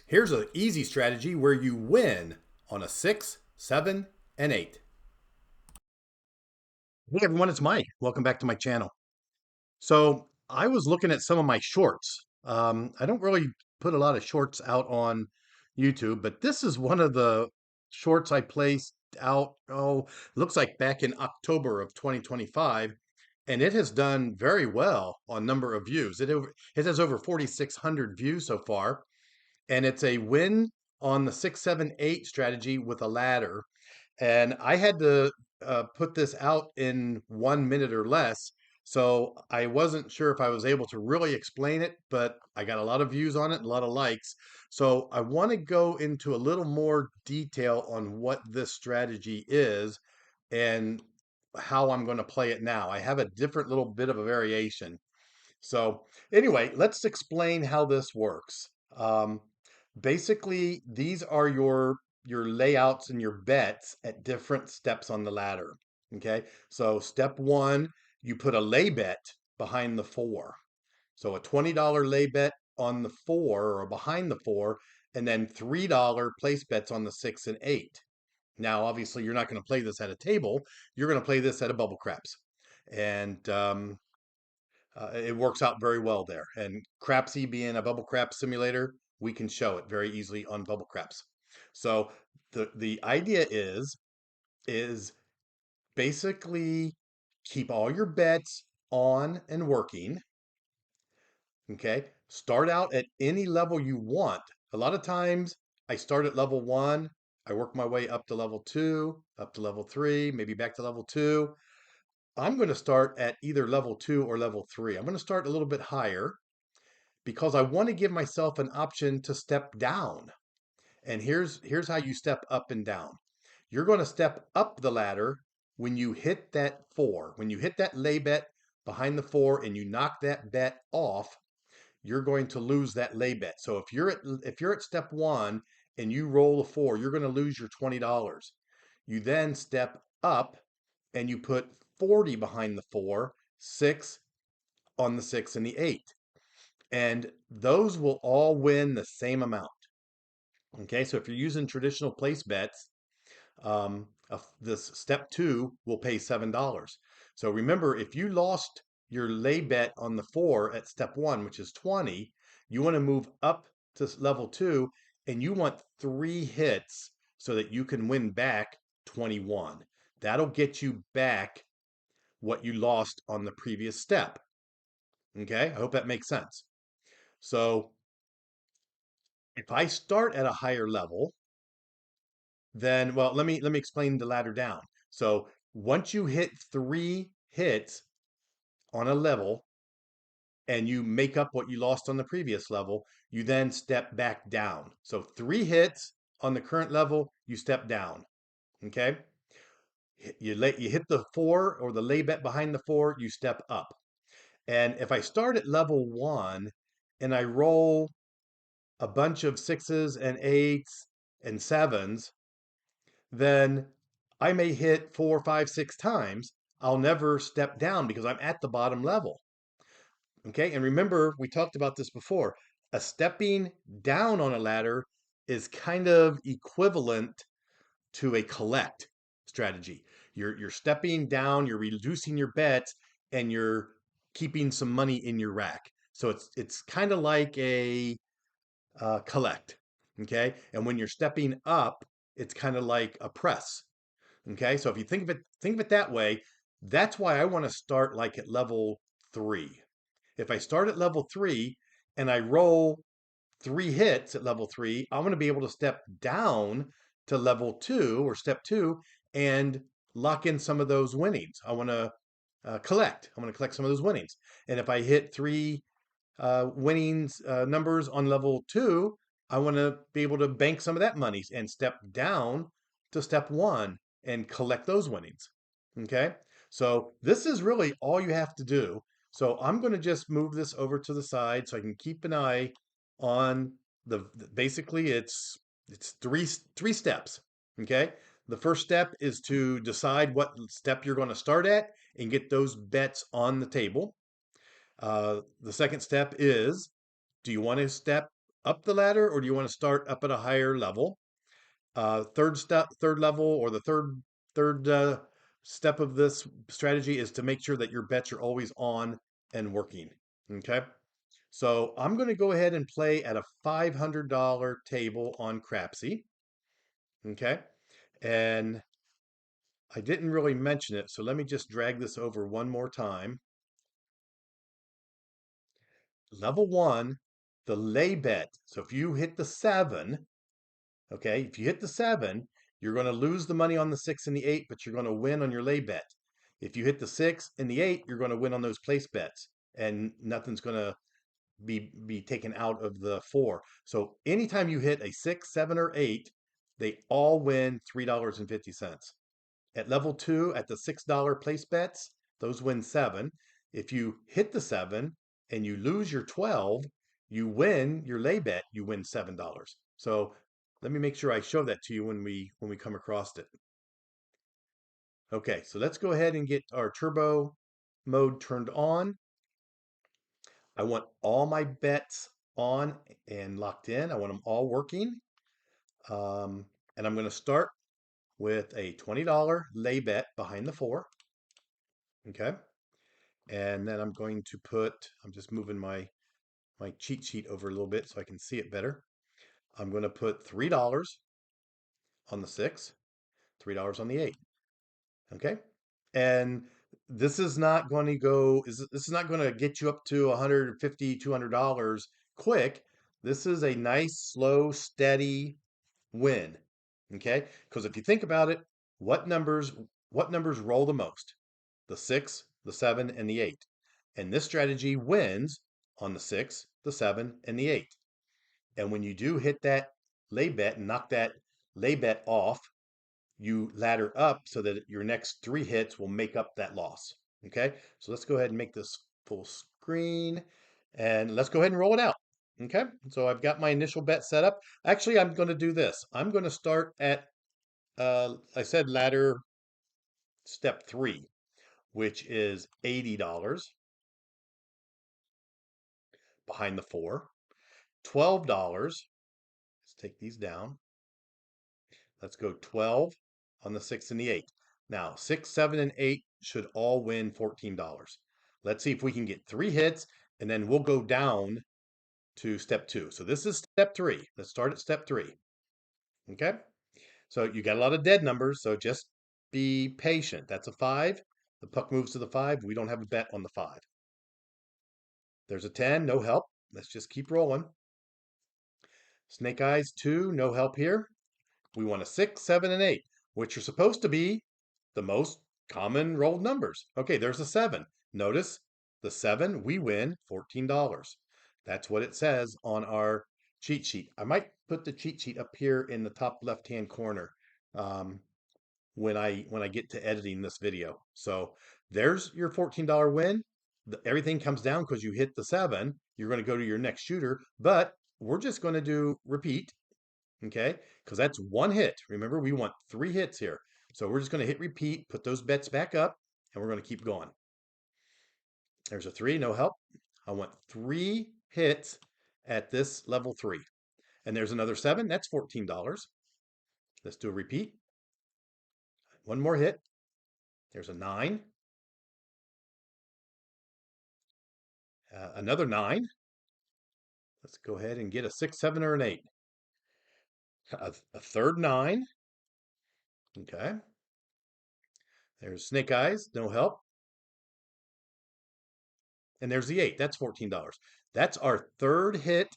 Here's an easy strategy where you win on a 6, 7, and 8. Hey everyone, it's Mike. Welcome back to my channel. So I was looking at some of my shorts. I don't really put a lot of shorts out on YouTube, but this is one of the shorts I placed out, looks like back in October of 2025, and it has done very well on number of views. It has over 4,600 views so far, and it's a win on the 6, 7, 8 strategy with a ladder. And I had to put this out in 1 minute or less. So I wasn't sure if I was able to really explain it, but I got a lot of views on it, a lot of likes. So I want to go into a little more detail on what this strategy is and how I'm going to play it now. I have a different little bit of a variation. So anyway, let's explain how this works. Basically, these are your layouts and your bets at different steps on the ladder. Okay, so step one, you put a lay bet behind the four. So a $20 lay bet on the four or behind the four, and then $3 place bets on the six and eight. Now, obviously, you're not going to play this at a table. You're going to play this at a bubble craps, and it works out very well there. And Crapsy being a bubble crap simulator, we can show it very easily on bubble craps. So the idea is basically keep all your bets on and working. Okay, start out at any level you want. A lot of times I start at level one, I work my way up to level two, up to level three, maybe back to level two. I'm going to start at either level two or level three. I'm going to start a little bit higher because I want to give myself an option to step down. And here's how you step up and down. You're going to step up the ladder when you hit that four. When you hit that lay bet behind the four and you knock that bet off, you're going to lose that lay bet. So if you're at step one and you roll a four, you're going to lose your $20. You then step up and you put 40 behind the four, six on the six and the eight, and those will all win the same amount. Okay, so if you're using traditional place bets, this step two will pay $7. So remember, if you lost your lay bet on the four at step one, which is 20, you want to move up to level two and you want 3 hits so that you can win back 21. That'll get you back what you lost on the previous step. Okay, I hope that makes sense. So if I start at a higher level, then well, let me explain the ladder down. So once you hit 3 hits on a level and you make up what you lost on the previous level, you then step back down. So 3 hits on the current level, you step down. Okay. You hit the four or the lay bet behind the four, you step up. And if I start at level one and I roll a bunch of sixes and eights and sevens, then I may hit 4, 5, 6 times. I'll never step down because I'm at the bottom level. Okay. And remember, we talked about this before. A stepping down on a ladder is kind of equivalent to a collect strategy. You're stepping down, you're reducing your bets, and you're keeping some money in your rack. So it's kind of like a collect. Okay. And when you're stepping up, it's kind of like a press. Okay, so if you think of it that way, that's why I want to start like at level three. If I start at level three and I roll 3 hits at level three, I'm going to be able to step down to level two or step two and lock in some of those winnings. I want to collect. I'm going to collect some of those winnings. And if I hit three winnings numbers on level two, I want to be able to bank some of that money and step down to step one and collect those winnings. Okay, so this is really all you have to do. So I'm going to just move this over to the side so I can keep an eye on basically it's three steps. Okay, the first step is to decide what step you're going to start at and get those bets on the table. The second step is, do you want to step up the ladder, or do you want to start up at a higher level? Third level, or the third step of this strategy is to make sure that your bets are always on and working. Okay. So I'm going to go ahead and play at a $500 table on Crapsy. Okay. And I didn't really mention it, so let me just drag this over one more time. Level one, the lay bet. So if you hit the seven, okay, if you hit the seven, you're going to lose the money on the six and the eight, but you're going to win on your lay bet. If you hit the six and the eight, you're going to win on those place bets, and nothing's going to be taken out of the four. So anytime you hit a six, seven, or eight, they all win $3.50. At level two, at the $6 place bets, those win seven. If you hit the seven and you lose your 12, you win your lay bet, you win $7. So let me make sure I show that to you when we come across it. Okay, so let's go ahead and get our turbo mode turned on. I want all my bets on and locked in. I want them all working. Um, and I'm going to start with a $20 lay bet behind the four. Okay. And then I'm going to I'm just moving my cheat sheet over a little bit so I can see it better. I'm going to put $3 on the six, $3 on the eight. Okay. And this is not going to this is not going to get you up to $150, $200 quick. This is a nice, slow, steady win. Okay. Because if you think about it, what numbers, what numbers roll the most? The six, the seven, and the eight. And this strategy wins on the six, the seven, and the eight. And when you do hit that lay bet and knock that lay bet off, you ladder up so that your next three hits will make up that loss. Okay, so let's go ahead and make this full screen and let's go ahead and roll it out. Okay, so I've got my initial bet set up. Actually, I'm going to do this. I'm going to start at, I said ladder step three, which is $80 behind the four, $12. Let's take these down. Let's go 12 on the six and the eight. Now, six, seven, and eight should all win $14. Let's see if we can get three hits, and then we'll go down to step two. So this is step three. Let's start at step three. Okay. So you got a lot of dead numbers, so just be patient. That's a five. The puck moves to the five. We don't have a bet on the five. There's a 10, no help. Let's just keep rolling. Snake eyes, two, no help here. We want a six, seven, and eight, which are supposed to be the most common rolled numbers. Okay, there's a seven. Notice the seven, we win $14. That's what it says on our cheat sheet. I might put the cheat sheet up here in the top left-hand corner um, when I get to editing this video. So there's your $14 win. Everything comes down because you hit the seven. You're going to go to your next shooter, but we're just going to do repeat. Okay, because that's one hit. Remember, we want three hits here. So we're just going to hit repeat, put those bets back up, and we're going to keep going. There's a three, no help. I want three hits at this level three. And there's another seven, that's $14. Let's do a repeat. One more hit. There's a nine. Another nine. Let's go ahead and get a six, seven, or an eight. A third nine. Okay. There's snake eyes, no help. And there's the eight. That's $14. That's our third hit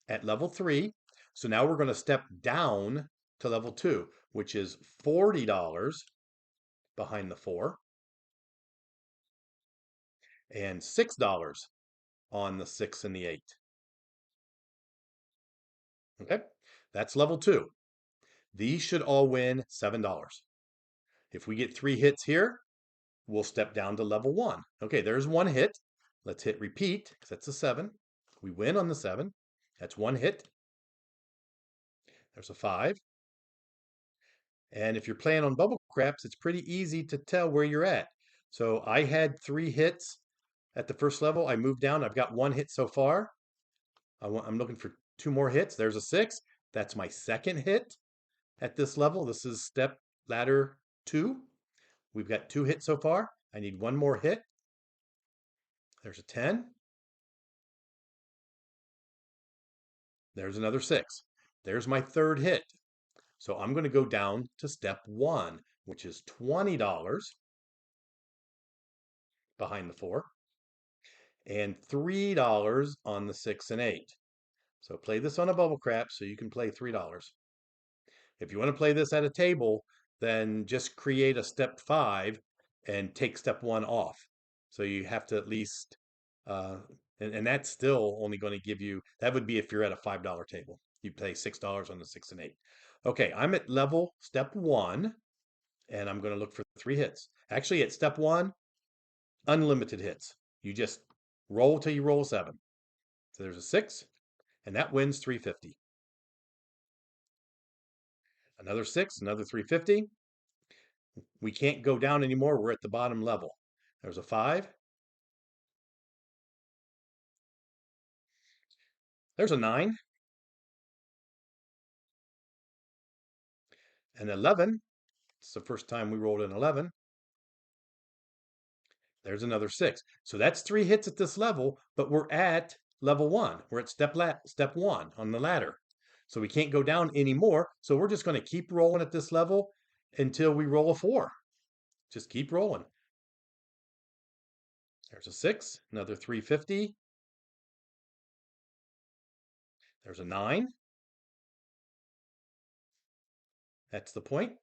at level three. So now we're going to step down to level two, which is $40 behind the four and $6 on the six and the eight. Okay, that's level two. These should all win $7. If we get three hits here, we'll step down to level one. Okay, there's one hit. Let's hit repeat because that's a seven. We win on the seven. That's one hit. There's a five. And if you're playing on bubble craps, it's pretty easy to tell where you're at. So I had three hits at the first level. I moved down. I've got one hit so far. I'm looking for two more hits. There's a 6. That's my second hit at this level. This is step ladder 2. We've got 2 hits so far. I need one more hit. There's a 10. There's another 6. There's my third hit. So I'm going to go down to step 1, which is $20 behind the 4 and $3 on the 6 and 8. So play this on a bubble crap so you can play $3. If you want to play this at a table, then just create a step 5 and take step 1 off. So you have to at least, and that's still only going to give you, that would be if you're at a $5 table. You play $6 on the 6 and 8. Okay, I'm at level step 1, and I'm going to look for 3 hits. Actually, at step 1, unlimited hits. You just roll till you roll a 7. So there's a 6, and that wins 350. Another 6, another 350. We can't go down anymore. We're at the bottom level. There's a 5. There's a 9. An 11. It's the first time we rolled an 11. There's another 6. So that's 3 hits at this level, but we're at level 1. We're at step 1 on the ladder. So we can't go down anymore. So we're just going to keep rolling at this level until we roll a 4. Just keep rolling. There's a 6, another 350. There's a 9. That's the point.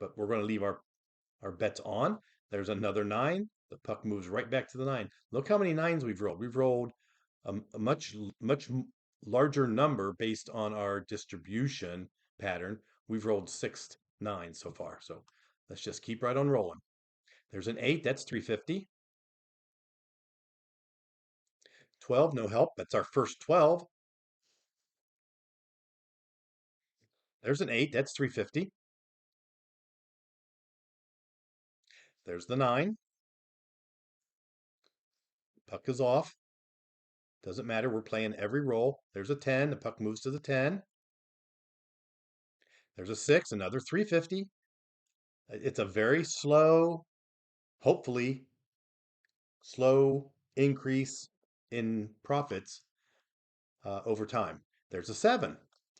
But we're going to leave our bets on. There's another 9. The puck moves right back to the 9. Look how many 9s we've rolled. We've rolled a much larger number based on our distribution pattern. We've rolled 6 9s so far. So let's just keep right on rolling. There's an 8. That's 350. 12, no help. That's our first 12. There's an 8. That's 350. There's the 9. Puck is off. Doesn't matter. We're playing every roll. There's a 10. The puck moves to the 10. There's a 6. Another 350. It's a very slow, hopefully, slow increase in profits over time. There's a 7.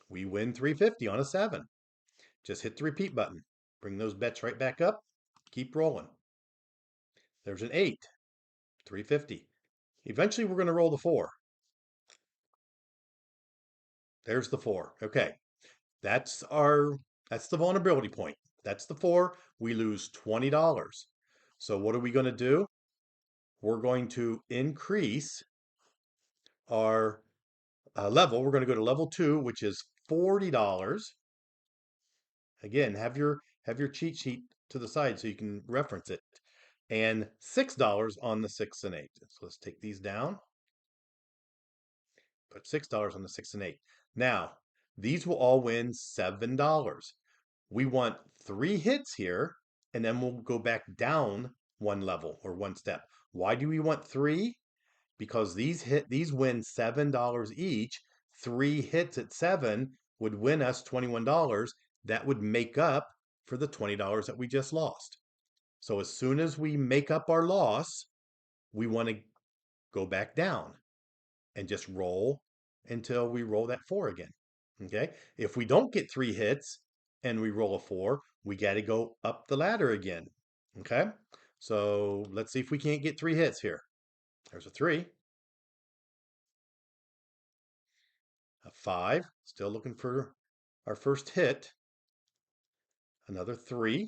We win 350 on a 7. Just hit the repeat button. Bring those bets right back up. Keep rolling. There's an 8. 350. Eventually, we're going to roll the 4. There's the 4. Okay. That's the vulnerability point. That's the 4. We lose $20. So what are we going to do? We're going to increase our level. We're going to go to level 2, which is $40. Again, have your cheat sheet to the side so you can reference it. And $6 on the 6 and 8. So let's take these down. Put $6 on the 6 and 8. Now, these will all win $7. We want 3 hits here, and then we'll go back down 1 level or 1 step. Why do we want 3? Because these win $7 each. 3 hits at 7 would win us $21. That would make up for the $20 that we just lost. So as soon as we make up our loss, we want to go back down and just roll until we roll that 4 again. Okay? If we don't get 3 hits and we roll a 4, we got to go up the ladder again. Okay? So let's see if we can't get 3 hits here. There's a 3. A 5. Still looking for our first hit. Another 3.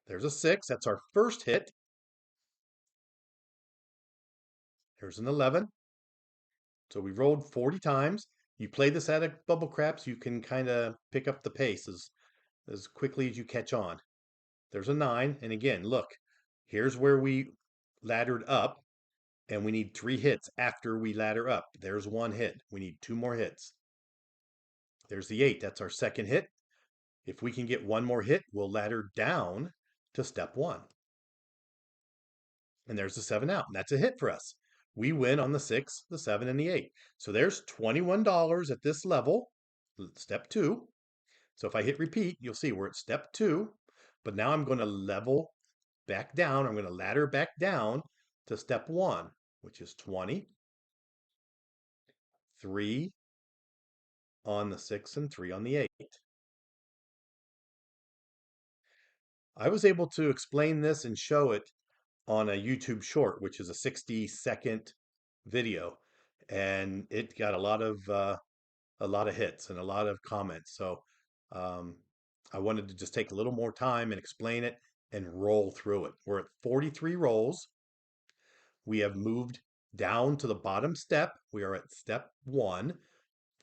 There's a 6. That's our first hit. There's an 11. So we rolled 40 times. You play this at a bubble craps, you can kind of pick up the pace as quickly as you catch on. There's a 9. And again, look, here's where we laddered up, and we need 3 hits after we ladder up. There's 1 hit. We need 2 more hits. There's the 8. That's our second hit. If we can get 1 more hit, we'll ladder down to step 1. And there's the 7 out. And that's a hit for us. we win on the 6, the 7, and the 8. So there's $21 at this level, step 2. So if I hit repeat, you'll see we're at step 2, but now I'm going to level back down. I'm going to ladder back down to step 1, which is 20, 3 on the 6 and 3 on the 8. I was able to explain this and show it on a YouTube short, which is a 60-second video, and it got a lot of hits and a lot of comments. So um, I wanted to just take a little more time and explain it and roll through it. We're at 43 rolls. We have moved down to the bottom step. We are at step 1,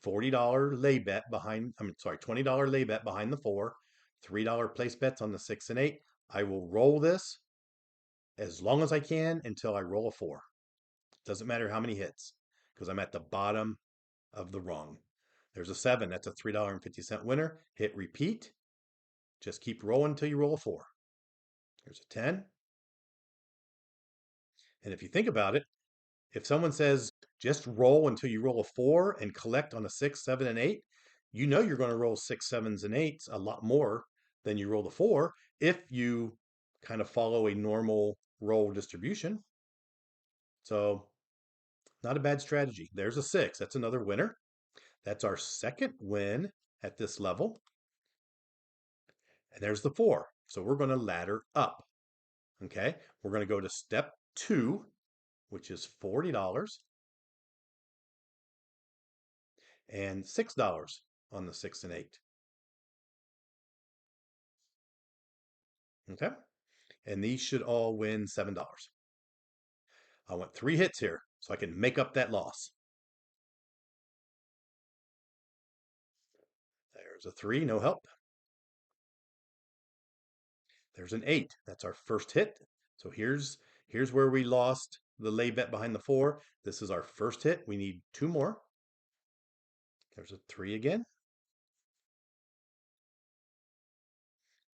$40 lay bet behind, $20 lay bet behind the 4, $3 place bets on the 6 and 8. I will roll this as long as I can until I roll a 4. Doesn't matter how many hits because I'm at the bottom of the rung. There's a 7. That's a $3.50 winner. Hit repeat. Just keep rolling until you roll a 4. There's a 10. And if you think about it, if someone says just roll until you roll a 4 and collect on a 6, 7, and 8, you know you're going to roll 6, 7s, and 8s a lot more than you roll the 4 if you kind of follow a normal roll distribution. So, not a bad strategy. There's a 6. That's another winner. That's our second win at this level. And there's the 4. So we're going to ladder up. Okay. We're going to go to step 2, which is $40 and $6 on the 6 and 8. Okay. And these should all win $7. I want 3 hits here so I can make up that loss. There's a 3, no help. There's an 8. That's our first hit. So here's where we lost the lay bet behind the 4. This is our first hit. We need 2 more. There's a 3 again.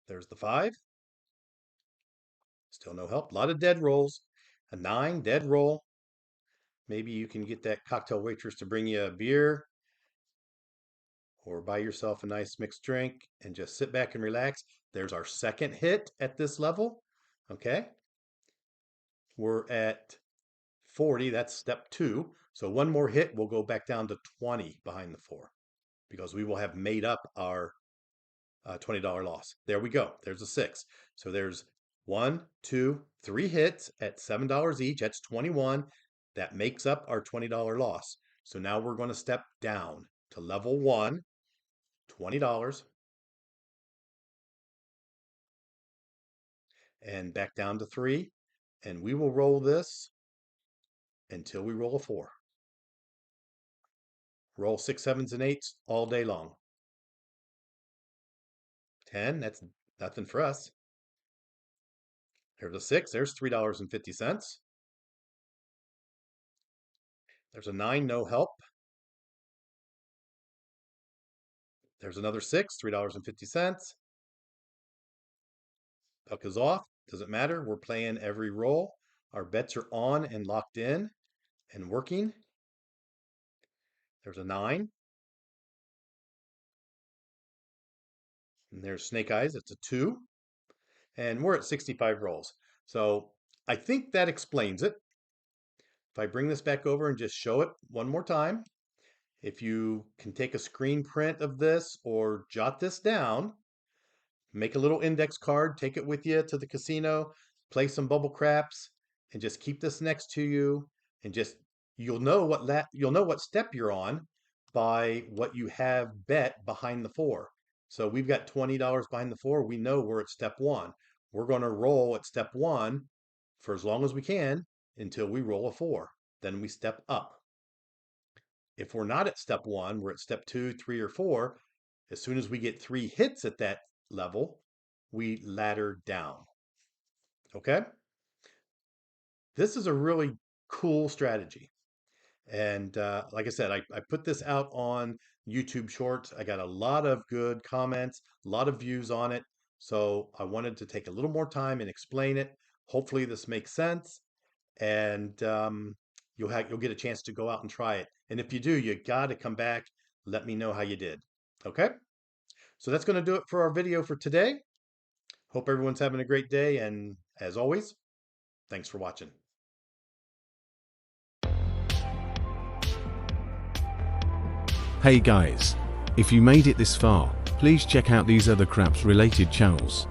There's the 5. Still no help. A lot of dead rolls. A 9, dead roll. Maybe you can get that cocktail waitress to bring you a beer or buy yourself a nice mixed drink and just sit back and relax. There's our second hit at this level. Okay. We're at 40. That's step 2. So one more hit, we'll go back down to 20 behind the 4 because we will have made up our $20 loss. There we go. There's a 6. So there's 1, 2, 3 hits at $7 each. That's 21. That makes up our $20 loss. So now we're going to step down to level 1, $20, and back down to 3. And we will roll this until we roll a 4. Roll 6, 7s, and 8s all day long. 10, that's nothing for us. There's a 6, there's $3.50. There's a 9, no help. There's another 6, $3.50. Puck is off. Doesn't matter. We're playing every roll. Our bets are on and locked in and working. There's a 9. And there's Snake Eyes. It's a 2. And we're at 65 rolls. So I think that explains it. If I bring this back over and just show it one more time, if you can take a screen print of this or jot this down, make a little index card, take it with you to the casino, play some bubble craps, and just keep this next to you, and just you'll know what step you're on by what you have bet behind the 4. So we've got $20 behind the 4. We know we're at step 1. We're going to roll at step 1 for as long as we can until we roll a 4. Then we step up. If we're not at step 1, we're at step 2, 3, or 4. As soon as we get 3 hits at that level, we ladder down. Okay? This is a really cool strategy. And like I said, I put this out on YouTube Shorts. I got a lot of good comments, a lot of views on it. So I wanted to take a little more time and explain it. Hopefully, this makes sense. And you'll get a chance to go out and try it. And if you do, you got to come back, let me know how you did. Okay? So that's going to do it for our video for today. Hope everyone's having a great day, and as always, thanks for watching. Hey guys, if you made it this far, please check out these other craps related channels.